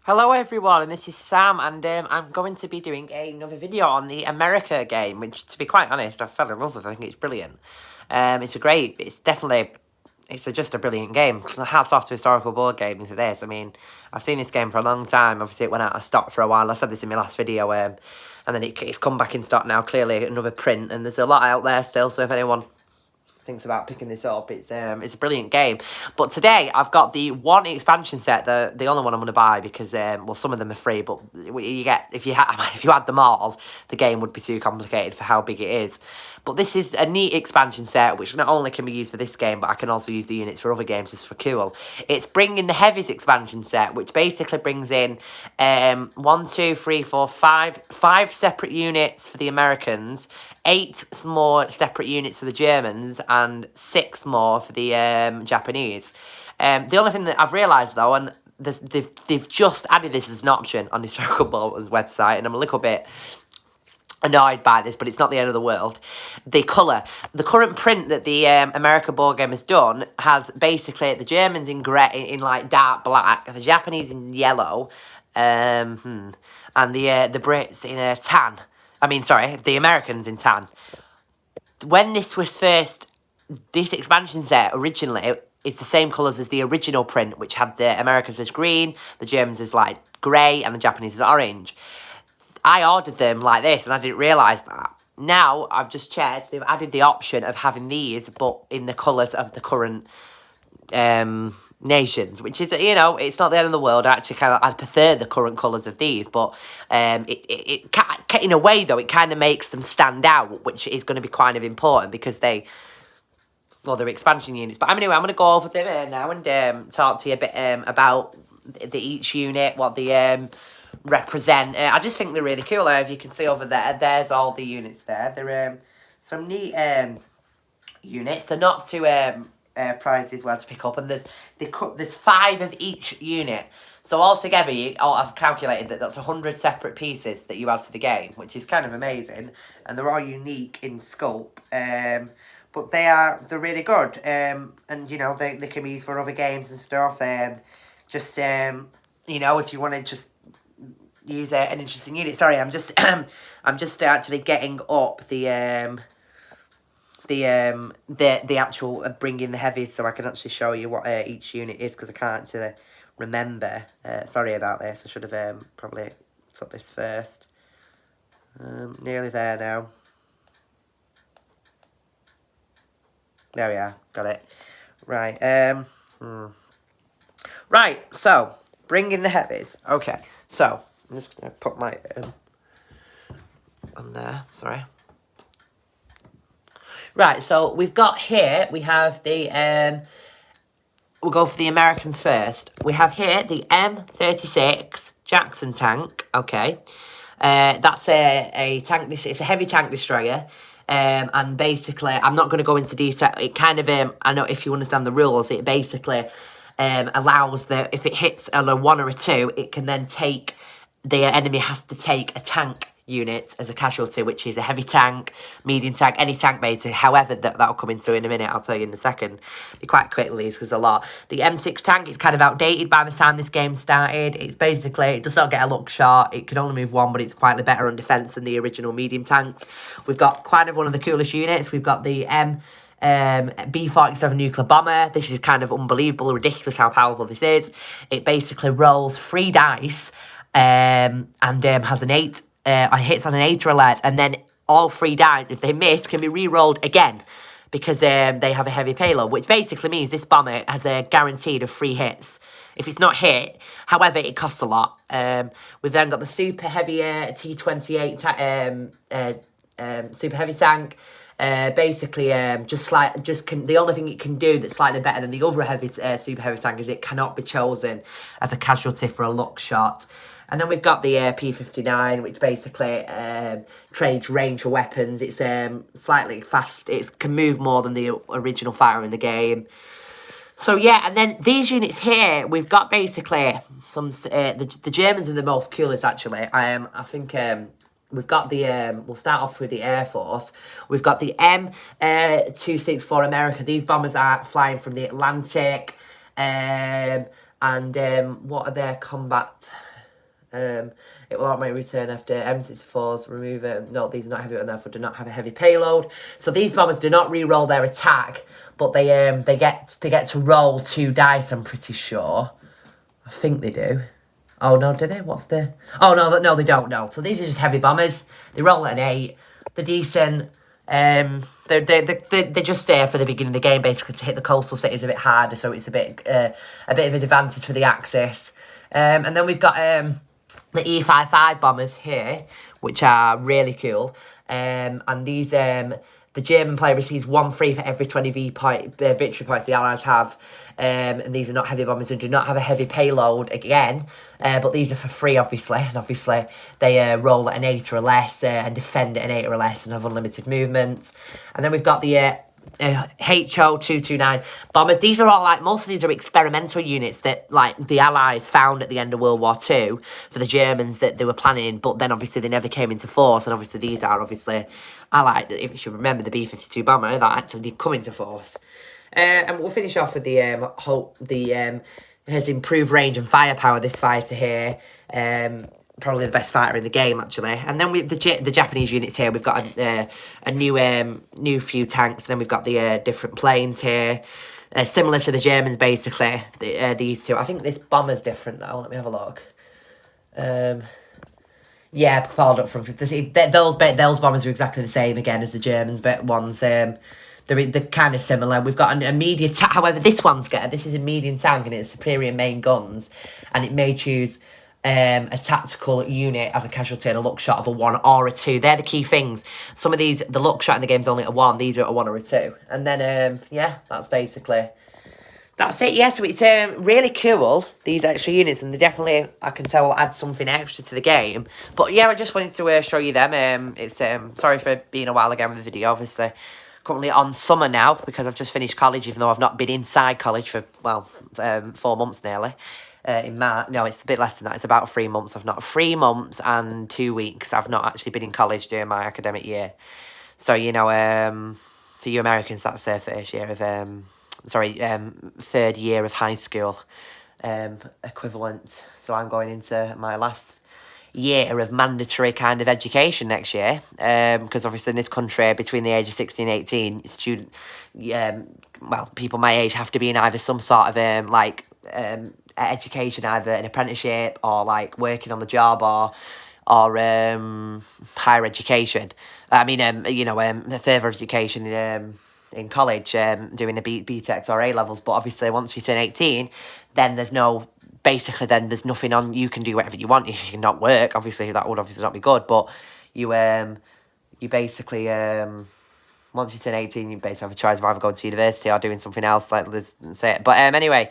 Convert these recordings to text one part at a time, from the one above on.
Hello everyone, and this is Sam, and I'm going to be doing another video on the America game, which, to be quite honest, I fell in love with. I think it's brilliant. It's just a brilliant game. Hats off to Historical Board Gaming for this. I mean, I've seen this game for a long time. Obviously, it went out of stock for a while. I said this in my last video, and then it's come back in stock now. Clearly, another print, and there's a lot out there still. So if anyone thinks about picking this up, it's a brilliant game. But today I've got the one expansion set, the only one I'm going to buy because some of them are free, but you get if you had them all, the game would be too complicated for how big it is. But this is a neat expansion set which not only can be used for this game, but I can also use the units for other games just for cool. It's bringing the heavies expansion set, which basically brings in 1, 2, 3, 4, 5 separate units for the Americans, 8 more separate units for the Germans, and 6 more for the Japanese. The only thing that I've realised though, and they've just added this as an option on the Historical Board's website, and I'm a little bit annoyed by this, but it's not the end of the world. The colour. The current print that the America board game has done has basically the Germans in grey, in like dark black, the Japanese in yellow, and the Brits in a tan. The Americans in tan. When this expansion set originally is the same colours as the original print, which had the Americans as green, the Germans as like grey, and the Japanese as orange. I ordered them like this, and I didn't realise that. Now, I've just checked, they've added the option of having these, but in the colours of the current nations, which is, it's not the end of the world. I prefer the current colours of these, but in a way, though, it kind of makes them stand out, which is going to be kind of important because they're expansion units. But anyway, I'm going to go over them now and talk to you a bit about each unit, what the represent. I just think they're really cool. If you can see over there, there's all the units there. They're some neat units. They're not too pricey as well to pick up, and there's 5 of each unit. So altogether, I've calculated that's 100 separate pieces that you add to the game, which is kind of amazing, and they're all unique in scope. But they're really good, and they can be used for other games and stuff. If you want to just use an interesting unit. Sorry, I'm just actually getting up the actual bringing the heavies so I can actually show you what each unit is, because I can't actually remember. Sorry about this. I should have probably took this first. Nearly there now. There we are. Got it. Right. Right. So bringing the heavies. Okay. So I'm just going to put my on there, sorry. Right, so we have the, we'll go for the Americans first. We have here the M36 Jackson tank, okay. That's a tank, it's a heavy tank destroyer. And basically, I'm not going to go into detail. It kind of, I know if you understand the rules, it basically allows that if it hits on a 1 or a 2, it can then take, the enemy has to take a tank unit as a casualty, which is a heavy tank, medium tank, any tank basically. However, that'll come into in a minute. I'll tell you in a second. Be quite quick, Lise, because a lot. The M6 tank is kind of outdated by the time this game started. It's basically, it does not get a look shot. It can only move 1, but it's quite better on defence than the original medium tanks. We've got kind of one of the coolest units. We've got the B-47 nuclear bomber. This is kind of unbelievable, ridiculous how powerful this is. It basically rolls 3 dice and has an 8. Hits on an 8 or alert, and then all 3 dice, if they miss, can be re-rolled again because they have a heavy payload, which basically means this bomber has a guaranteed of 3 hits. If it's not hit, however, it costs a lot. We've then got the super heavy T-28 super heavy tank. The only thing it can do that's slightly better than the other heavy super heavy tank is it cannot be chosen as a casualty for a luck shot. And then we've got the P-59, which basically trades range for weapons. It's slightly fast. It can move more than the original fighter in the game. So yeah, and then these units here, we've got basically some... the Germans are the most coolest, actually. I think... We've got the, we'll start off with the Air Force. We've got the M264 America. These bombers are flying from the Atlantic. And what are their combat It will automatically return after M64s. Remove it. No, these are not heavy and therefore do not have a heavy payload. So these bombers do not re-roll their attack, but they get to roll 2 dice. I'm pretty sure. I think they do. Oh no, do they? What's the? Oh no, they don't. No. So these are just heavy bombers. They roll at an 8. They're decent. They're just there for the beginning of the game, basically to hit the coastal cities a bit harder, so it's a bit of an advantage for the Axis. And then we've got the E55 bombers here, which are really cool. And these the German player receives 1 free for every 20 victory points the Allies have. And these are not heavy bombers and do not have a heavy payload again. But these are for free, obviously. And obviously, they roll at an 8 or less and defend at an 8 or less and have unlimited movement. And then we've got the HO229 bombers. These are all, like, most of these are experimental units that, like, the Allies found at the end of World War II for the Germans that they were planning, but then obviously they never came into force. And obviously these are obviously Allied. If you remember the B-52 bomber, that actually did come into force. And we'll finish off with the has improved range and firepower. This fighter here, probably the best fighter in the game actually. And then with the Japanese units here, we've got a new few tanks. And then we've got the different planes here, similar to the Germans basically. These two. I think this bomber's different though. Let me have a look. Yeah, propelled up from those bombers are exactly the same again as the Germans, but ones. They're kind of similar. We've got a medium tank. However, this is a medium tank and it's superior main guns. And it may choose a tactical unit as a casualty and a look shot of a 1 or a 2. They're the key things. Some of these, the look shot in the game's only a 1. These are a 1 or a 2. And then, yeah, that's it. Yeah, so it's really cool, these extra units. And they definitely, I can tell, will add something extra to the game. But yeah, I just wanted to show you them. It's sorry for being a while again with the video, obviously. Currently on summer now because I've just finished college, even though I've not been inside college for, well, 4 months nearly. In March, no, it's a bit less than that. It's about 3 months. 3 months and 2 weeks. I've not actually been in college during my academic year. So, you know, for you Americans, that's their third year of high school equivalent. So I'm going into my last year of mandatory kind of education next year, because obviously in this country between the age of 16 and 18 people my age have to be in either some sort of education, either an apprenticeship or like working on the job or higher education. I mean further education in college, doing a BTECs or A levels. But obviously once you turn 18, then there's nothing on. You can do whatever you want. You can not work. Obviously, that would obviously not be good. But you basically once you turn 18, you basically have a choice of either going to university or doing something else. Like let's say it. But anyway,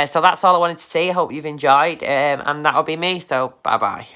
so that's all I wanted to say. I hope you've enjoyed. And that'll be me. So bye bye.